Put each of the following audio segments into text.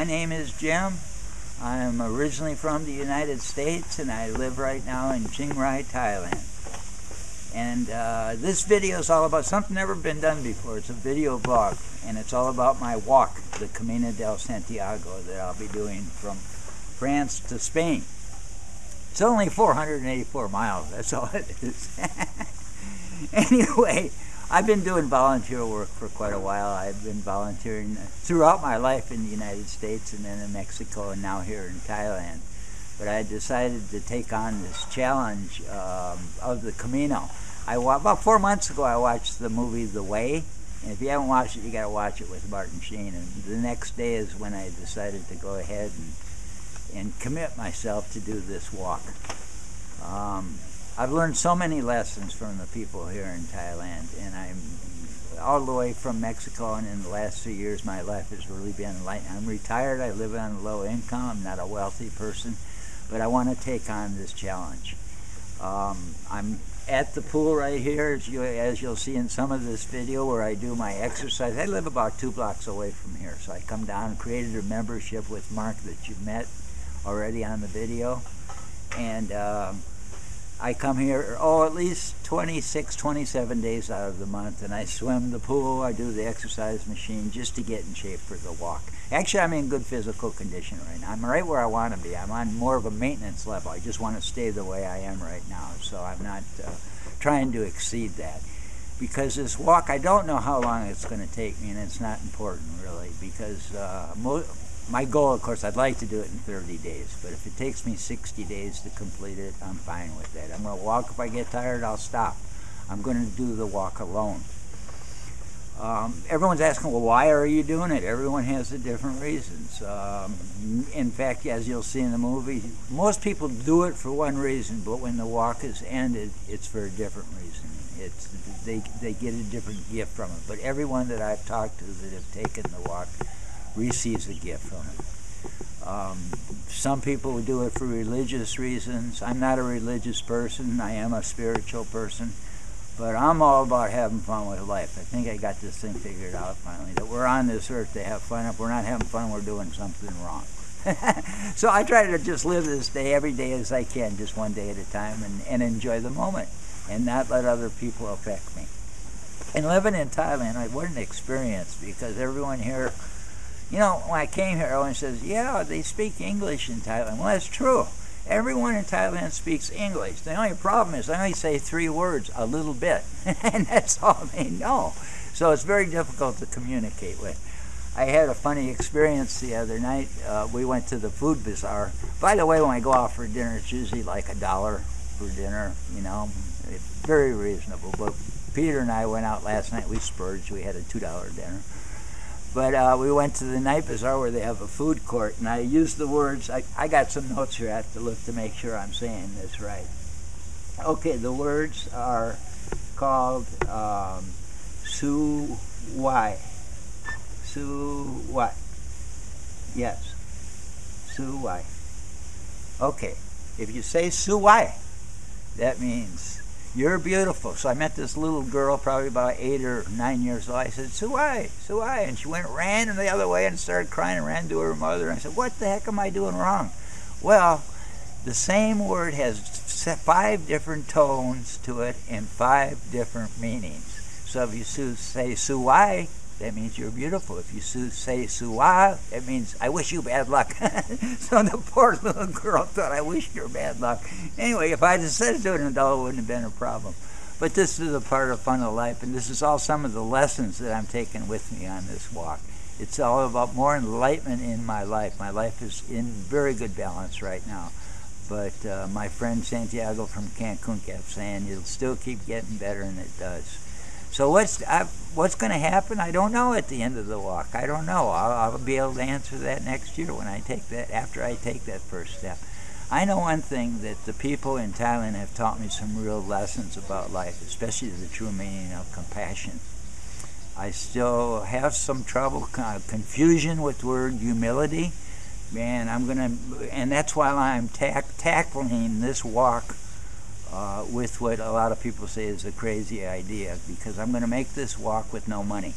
name is Jim. I'm originally from the United States and I live right now in Chiang Rai, Thailand. And this video is all about something never been done before. It's a video vlog and it's all about my walk, the Camino de Santiago, that I'll be doing from France to Spain. It's only 484 miles, that's all it is. Anyway, I've been doing volunteer work for quite a while. I've been volunteering throughout my life in the United States and then in Mexico and now here in Thailand. But I decided to take on this challenge of the Camino. About 4 months ago I watched the movie The Way, and if you haven't watched it, you got to watch it with Martin Sheen. And the next day is when I decided to go ahead and commit myself to do this walk. I've learned so many lessons from the people here in Thailand, and I'm all the way from Mexico, and in the last 3 years my life has really been light. I'm retired, I live on a low income, I'm not a wealthy person, but I want to take on this challenge. I'm at the pool right here, as you'll see in some of this video, where I do my exercise. I live about 2 blocks away from here, so I come down and created a membership with Mark that you've met already on the video, and I come here, at least 26, 27 days out of the month, and I swim the pool, I do the exercise machine just to get in shape for the walk. Actually, I'm in good physical condition right now. I'm right where I want to be. I'm on more of a maintenance level. I just want to stay the way I am right now, so I'm not trying to exceed that. Because this walk, I don't know how long it's going to take me, and it's not important really, because my goal, of course, I'd like to do it in 30 days, but if it takes me 60 days to complete it, I'm fine with that. I'm going to walk. If I get tired, I'll stop. I'm going to do the walk alone. Everyone's asking, well, why are you doing it? Everyone has the different reasons. In fact, as you'll see in the movie, most people do it for one reason, but when the walk is ended, it's for a different reason. They get a different gift from it. But everyone that I've talked to that have taken the walk receives a gift from it. Some people do it for religious reasons. I'm not a religious person. I am a spiritual person. But I'm all about having fun with life. I think I got this thing figured out finally, that we're on this earth to have fun. If we're not having fun, we're doing something wrong. So I try to just live this day every day as I can, just one day at a time, and enjoy the moment and not let other people affect me. And living in Thailand, what an experience, because everyone here, you know, when I came here, everyone says, yeah, they speak English in Thailand. Well, that's true. Everyone in Thailand speaks English. The only problem is they only say 3 words, a little bit, and that's all they know. So it's very difficult to communicate with. I had a funny experience the other night. We went to the food bazaar. By the way, when I go out for dinner, it's usually like $1 for dinner, you know. It's very reasonable. But Peter and I went out last night. We splurged. We had a $2 dinner. But we went to the night bazaar where they have a food court, and I used the words, I got some notes here, I have to look to make sure I'm saying this right. Okay, the words are called su wai. Su wai. Yes, su wai. Okay, if you say su wai, that means you're beautiful. So I met this little girl, probably about 8 or 9 years old. I said, Suai, Suai. And she ran the other way and started crying and ran to her mother. And I said, what the heck am I doing wrong? Well, the same word has 5 different tones to it and 5 different meanings. So if you say Suai, that means you're beautiful. If you say Suwa, it means I wish you bad luck. So the poor little girl thought I wished her bad luck. Anyway, if I had said it to an adult, it wouldn't have been a problem. But this is a part of fun of life, and this is all some of the lessons that I'm taking with me on this walk. It's all about more enlightenment in my life. My life is in very good balance right now. But my friend Santiago from Cancun kept saying, it'll still keep getting better, and it does. So what's going to happen? I don't know at the end of the walk. I don't know. I'll be able to answer that next year when I take that, after I take that first step. I know one thing, that the people in Thailand have taught me some real lessons about life, especially the true meaning of compassion. I still have some trouble, confusion with the word humility, and that's why I'm tackling this walk with what a lot of people say is a crazy idea, because I'm going to make this walk with no money.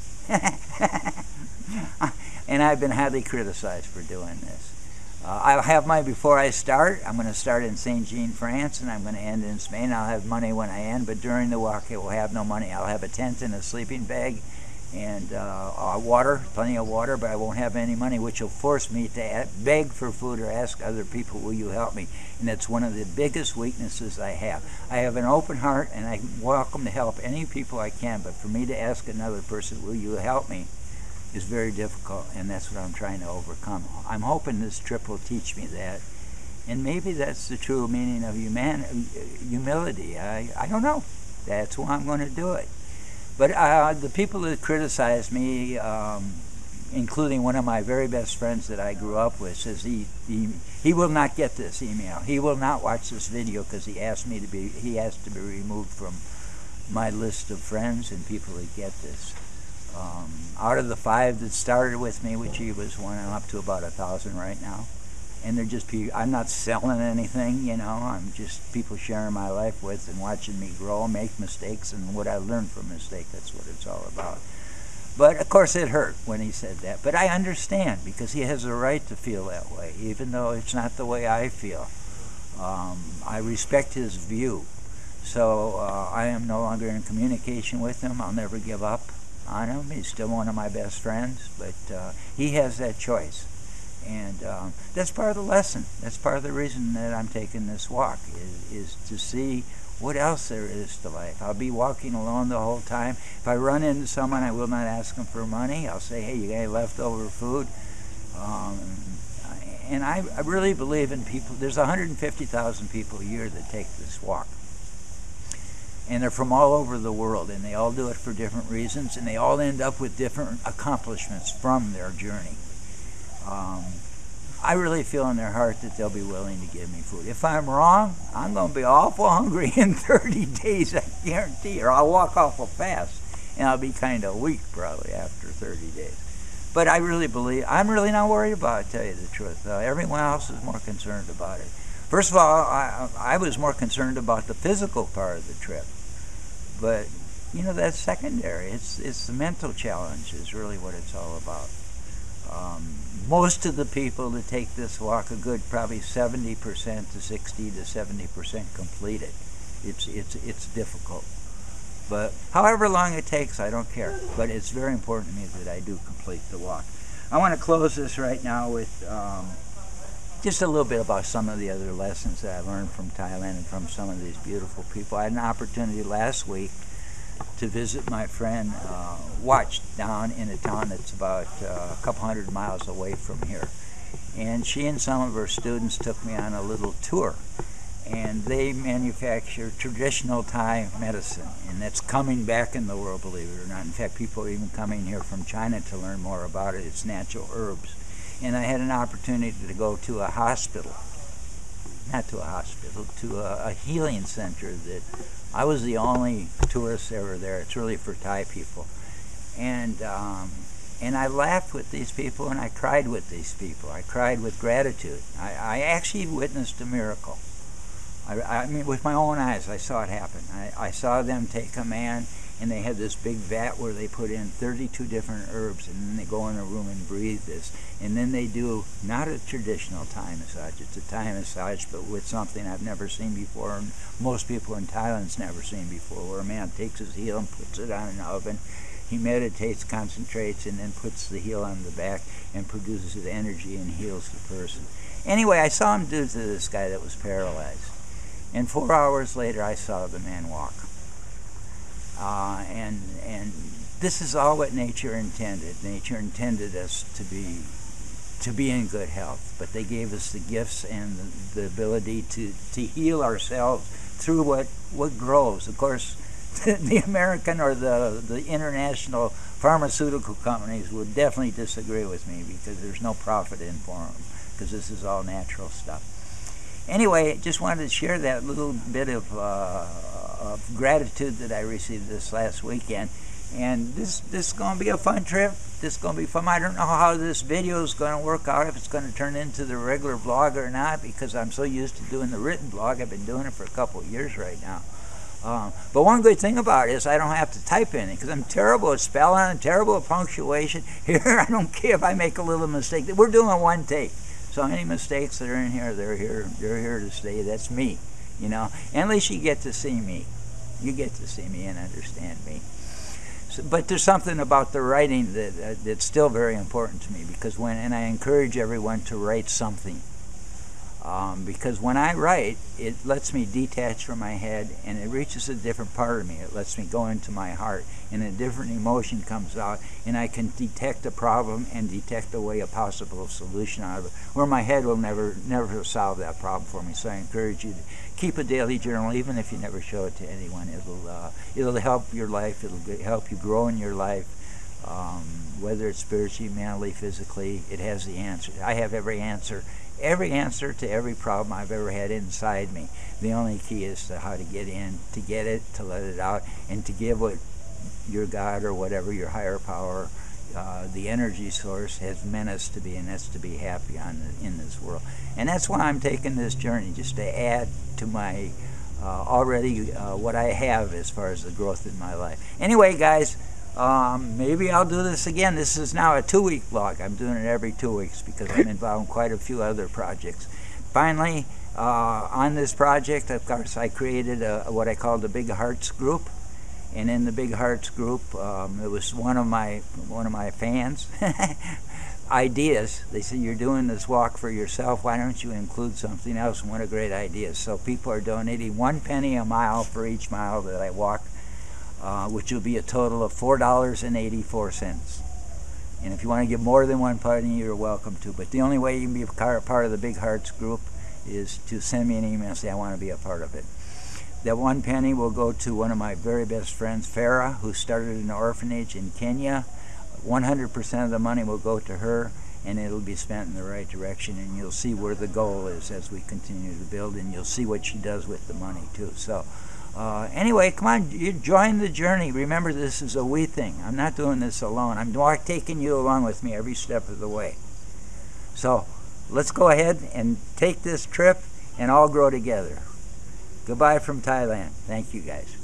and I've been highly criticized for doing this. I'll have my before I start. I'm going to start in St. Jean, France, and I'm going to end in Spain. I'll have money when I end, but during the walk, I will have no money. I'll have a tent and a sleeping bag and water, plenty of water, but I won't have any money, which will force me to beg for food or ask other people, will you help me? And that's one of the biggest weaknesses I have. I have an open heart, and I'm welcome to help any people I can, but for me to ask another person, will you help me, is very difficult, and that's what I'm trying to overcome. I'm hoping this trip will teach me that, and maybe that's the true meaning of humility. I don't know. That's why I'm going to do it. But the people that criticize me, including one of my very best friends that I grew up with, says he will not get this email. He will not watch this video because he has to be removed from my list of friends and people that get this. Out of the 5 that started with me, which he was one, I'm up to about 1,000 right now. And they're just people, I'm not selling anything, you know, I'm just people sharing my life with and watching me grow, make mistakes, and what I learned from mistakes. That's what it's all about. But of course it hurt when he said that. But I understand, because he has a right to feel that way, even though it's not the way I feel. I respect his view. So I am no longer in communication with him. I'll never give up on him. He's still one of my best friends, but he has that choice. And that's part of the lesson. That's part of the reason that I'm taking this walk, is to see what else there is to life. I'll be walking alone the whole time. If I run into someone, I will not ask them for money. I'll say, hey, you got any leftover food? And I really believe in people. There's 150,000 people a year that take this walk. And they're from all over the world, and they all do it for different reasons, and they all end up with different accomplishments from their journey. I really feel in their heart that they'll be willing to give me food. If I'm wrong, I'm going to be awful hungry in 30 days, I guarantee, or I'll walk awful fast, and I'll be kind of weak probably after 30 days. But I really believe, I'm really not worried about it, to tell you the truth. Everyone else is more concerned about it. First of all, I was more concerned about the physical part of the trip. But, you know, that's secondary. It's the mental challenge is really what it's all about. Most of the people that take this walk, a good probably 70% to 60 to 70% complete it. It's difficult. But however long it takes, I don't care. But it's very important to me that I do complete the walk. I want to close this right now with just a little bit about some of the other lessons that I learned from Thailand and from some of these beautiful people. I had an opportunity last week to visit my friend Watch down in a town that's about a couple hundred miles away from here. And she and some of her students took me on a little tour. And they manufacture traditional Thai medicine, and that's coming back in the world, believe it or not. In fact, people are even coming here from China to learn more about it. It's natural herbs. And I had an opportunity to go to a hospital, not to a hospital, to a healing center that I was the only tourist ever there. It's really for Thai people. And I laughed with these people, and I cried with these people. I cried with gratitude. I actually witnessed a miracle. I mean, with my own eyes, I saw it happen. I saw them take a man, and they had this big vat where they put in 32 different herbs, and then they go in a room and breathe this. And then they do not a traditional Thai massage, it's a Thai massage, but with something I've never seen before, and most people in Thailand's never seen before, where a man takes his heel and puts it on an oven. He meditates, concentrates, and then puts the heel on the back and produces energy and heals the person. Anyway, I saw him do to this guy that was paralyzed. And 4 hours later, I saw the man walk. And this is all what nature intended. Nature intended us to be in good health, but they gave us the gifts and the ability to heal ourselves through what grows. Of course, the American or the international pharmaceutical companies would definitely disagree with me, because there's no profit in for them, because this is all natural stuff. Anyway, just wanted to share that little bit of gratitude that I received this last weekend. And this is going to be a fun trip. This is going to be fun. I don't know how this video is going to work out, if it's going to turn into the regular blog or not, because I'm so used to doing the written blog. I've been doing it for a couple of years right now. But one good thing about it is I don't have to type anything, because I'm terrible at spelling, I'm terrible at punctuation. Here, I don't care if I make a little mistake. We're doing one take. So any mistakes that are in here, they're here to stay. That's me, you know. And at least you get to see me. You get to see me and understand me. So, but there's something about the writing that's still very important to me, because and I encourage everyone to write something. Because when I write, it lets me detach from my head, and it reaches a different part of me. It lets me go into my heart, and a different emotion comes out, and I can detect a problem and detect a way, a possible solution out of it, where my head will never solve that problem for me. So I encourage you to keep a daily journal, even if you never show it to anyone. It'll help your life. It'll help you grow in your life. Whether it's spiritually, mentally, physically, it has the answer. I have every answer to every problem I've ever had inside me. The only key is to how to get in, to get it, to let it out, and to give what your God or whatever, your higher power, the energy source has meant us to be, and that's to be happy in this world. And that's why I'm taking this journey, just to add to my already what I have as far as the growth in my life. Anyway, guys, maybe I'll do this again. This is now a 2-week vlog. I'm doing it every 2 weeks because I'm involved in quite a few other projects. Finally, on this project, of course, I created what I call the Big Hearts group. And in the Big Hearts group, it was one of my fans' ideas. They said, "You're doing this walk for yourself. Why don't you include something else?" And what a great idea. So people are donating 1 penny a mile for each mile that I walk, which will be a total of $4.84. And if you want to give more than 1 penny, you're welcome to. But the only way you can be a part of the Big Hearts group is to send me an email and say, "I want to be a part of it." That 1 penny will go to one of my very best friends, Farah, who started an orphanage in Kenya. 100% of the money will go to her, and it'll be spent in the right direction. And you'll see where the goal is as we continue to build, and you'll see what she does with the money too. So anyway, come on, you join the journey. Remember, this is a we thing. I'm not doing this alone. I'm taking you along with me every step of the way. So let's go ahead and take this trip and all grow together. Goodbye from Thailand. Thank you, guys.